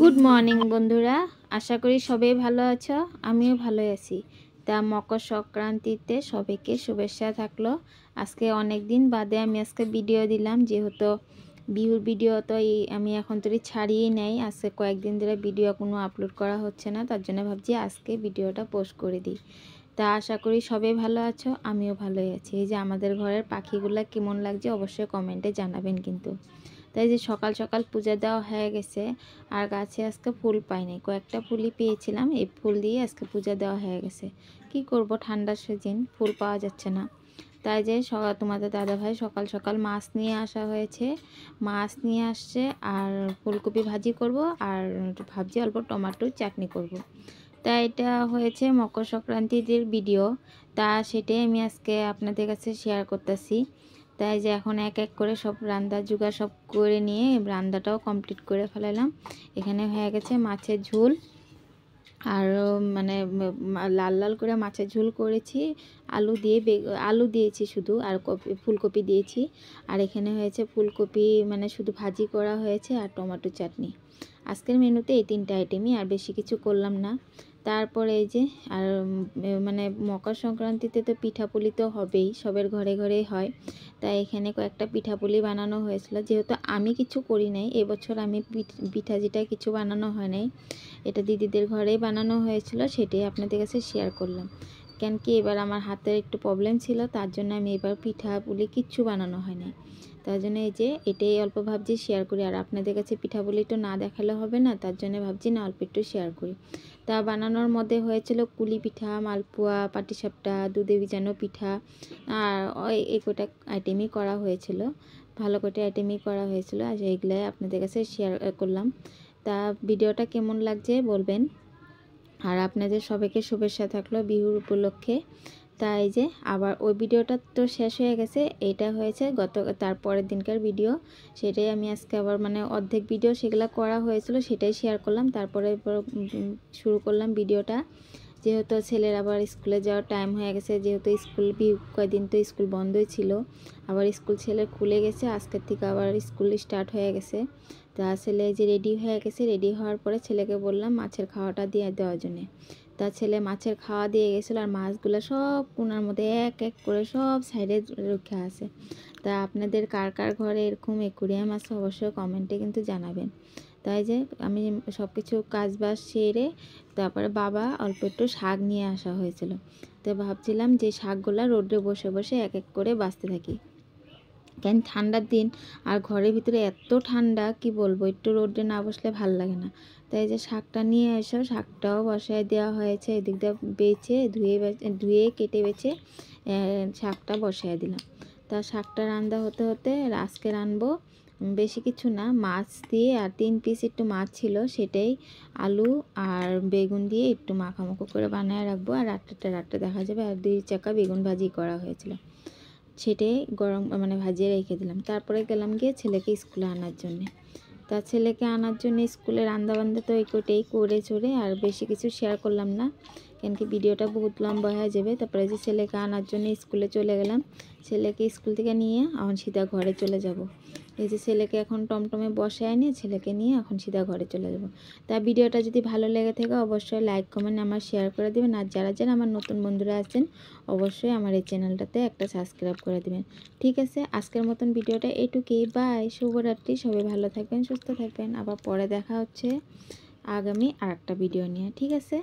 Good morning বন্ধুরা, আশা করি সবাই ভালো আছো। আমিও ভালো আছি। তা মকর সংক্রান্তিতে সবাইকে শুভেচ্ছা থাকলো। আজকে অনেক দিন বাদে আমি আজকে ভিডিও দিলাম, যেহেতু বিহুর ভিডিও তো আমি এখন তৈরি ছাড়িয়েই নেই। আজকে কয়েকদিন ধরে ভিডিও কোনো আপলোড করা হচ্ছে না, তার জন্য ভাবছি আজকে ভিডিওটা পোস্ট করে দিই। তা আশা করি সবাই ভালো আছো, আমিও ভালোই আছি। এই যে আমাদের ঘরের পাখিগুলো কেমন লাগছে অবশ্যই কমেন্টে জানাবেন কিন্তু। তাই যে সকাল সকাল পূজা দেওয়া হয়ে গেছে, আর গাছে আজকে ফুল পাইনি, কয়েকটা ফুলই পেয়েছিলাম। এই ফুল দিয়ে আজকে পূজা দেওয়া হয়ে গেছে। কি করব, ঠান্ডার সিজন, ফুল পাওয়া যাচ্ছে না। তাই যে তোমাদের দাদাভাই সকাল সকাল মাছ নিয়ে আসা হয়েছে, মাছ নিয়ে আসছে। আর ফুলকপি ভাজি করব, আর ভাবছি অল্প টমেটোর চাটনি করব। তা এটা হয়েছে মকর সংক্রান্তির ভিডিও, তা সেটাই আমি আজকে আপনাদের কাছে শেয়ার করতেছি। তাই যে এখন এক এক করে সব রান্না জোগাড় সব করে নিয়ে রান্নাটাও কমপ্লিট করে ফেলালাম। এখানে হয়ে গেছে মাছের ঝোল, আর মানে লাল লাল করে মাছের ঝোল করেছি, আলু দিয়ে আলু দিয়েছি শুধু, আর ফুলকপি দিয়েছি। আর এখানে হয়েছে ফুলকপি মানে শুধু ভাজি করা হয়েছে, আর টমেটো চাটনি। আজকের মেনুতে এই তিনটা আইটেমই, আর বেশি কিছু করলাম না। তারপরে এই যে আর মানে মকর সংক্রান্তিতে তো পিঠাপুলি তো হবেই, সবের ঘরে ঘরেই হয়। তাই এখানে কয়েকটা পিঠাপুলি বানানো হয়েছিল। যেহেতু আমি কিছু করি নাই এবছর, আমি পিঠা যেটা কিছু বানানো হয় নাই, এটা দিদিদের ঘরেই বানানো হয়েছিল, সেটাই আপনাদের কাছে শেয়ার করলাম। কেন কি এবার আমার হাতের একটু প্রবলেম ছিল, তার জন্য আমি এবার পিঠাপুলি কিচ্ছু বানানো হয় নাই। তার জন্য এই যে এটাই অল্প ভাবছি শেয়ার করি। আর আপনাদের কাছে পিঠাপুলি তো না দেখালে হবে না, তার জন্য ভাবছি না অল্প একটু শেয়ার করি। তা বানানোর মধ্যে হয়েছিল কুলি পিঠা, মালপোয়া, পাটিসাপটা, দুধে ভিজানো পিঠা, আর এই কটা আইটেমই করা হয়েছিল। ভালো কটা আইটেমই করা হয়েছিল, আর এইগুলাই আপনাদের কাছে শেয়ার করলাম। তা ভিডিওটা কেমন লাগছে বলবেন। আর আপনাদের সবাইকে শুভেচ্ছা থাকলো বিহুর উপলক্ষে। তাই যে আবার ওই ভিডিওটা তো শেষ হয়ে গেছে, এটা হয়েছে তারপরের দিনকার ভিডিও। সেটাই আমি আজকে আবার মানে অর্ধেক ভিডিও সেগুলো করা হয়েছিল, সেটাই শেয়ার করলাম। তারপরে শুরু করলাম ভিডিওটা। যেহেতু ছেলের আবার স্কুলে যাওয়ার টাইম হয়ে গেছে, যেহেতু স্কুল কয়েকদিন তো স্কুল বন্ধই ছিল, আবার স্কুল ছেলের খুলে গেছে, আজকের থেকে আবার স্কুল স্টার্ট হয়ে গেছে। তা ছেলে যে রেডি হয়ে গেছে, রেডি হওয়ার পরে ছেলেকে বললাম মাছের খাওয়াটা দিয়ে দেওয়ার জন্যে। তা ছেলে মাছের খাওয়া দিয়ে গেছিলো, আর মাছগুলো সব কোনার মধ্যে এক এক করে সব সাইডে রেখে আছে। তা আপনাদের কার কার ঘরে এরকম একুরিয়াম আছে অবশ্যই কমেন্টে কিন্তু জানাবেন। তাই যে আমি সব কিছু কাজবাজ সেরে তারপরে বাবা অল্প একটু শাক নিয়ে আসা হয়েছিল। তো ভাবছিলাম যে শাকগুলো রোদে বসে বসে এক এক করে বাছতে থাকি, কেন ঠান্ডার দিন, আর ঘরের ভিতরে এত ঠান্ডা কি বলবো, একটু রোদে না বসলে ভাল লাগে না। তাই যে শাকটা নিয়ে এসো, শাকটাও বসায় দেওয়া হয়েছে, এদিক দিয়ে বেছে ধুয়ে কেটে বেছে শাকটা বসায় দিলাম। তা শাকটা রান্না হতে হতে আজকে রানবো বেশি কিছু না, মাছ দিয়ে, আর 3 পিস একটু মাছ ছিল, সেটাই আলু আর বেগুন দিয়ে একটু মাখামাখো করে বানায় রাখবো। আর রাতটা দেখা যাবে। আর 2 চাকা বেগুন ভাজি করা হয়েছিল, সেটাই গরম মানে ভাজিয়ে রেখে দিলাম। তারপরে গেলাম গিয়ে ছেলেকে স্কুলে আনার জন্যে। তা ছেলেকে আনার জন্য স্কুলে রান্নাবান্না তো ওইটাই করে চড়ে, আর বেশি কিছু শেয়ার করলাম না, কেন কি ভিডিওটা বহুত লম্বা হয়ে যাবে। তারপরে যে ছেলেকে আনার জন্য স্কুলে চলে গেলাম, ছেলেকে স্কুল থেকে নিয়ে এখন সিধা ঘরে চলে যাব। এই যে ছেলেকে এখন টমটমে বসায় নিয়ে ছেলেকে নিয়ে এখন সিধা ঘরে চলে যাব। তা ভিডিওটা যদি ভালো লেগে থাকে অবশ্যই লাইক কমেন্ট আমার শেয়ার করে দেবেন। আর যারা যারা আমার নতুন বন্ধুরা আছেন অবশ্যই আমার এই চ্যানেলটাতে একটা সাবস্ক্রাইব করে দেবেন। ঠিক আছে, আজকের মতন ভিডিওটা এইটুকুই। বাই, শুভরাত্রি, সবাই ভালো থাকবেন, সুস্থ থাকবেন। আবার পরে দেখা হচ্ছে আগামী আরেকটা ভিডিও নিয়ে। ঠিক আছে।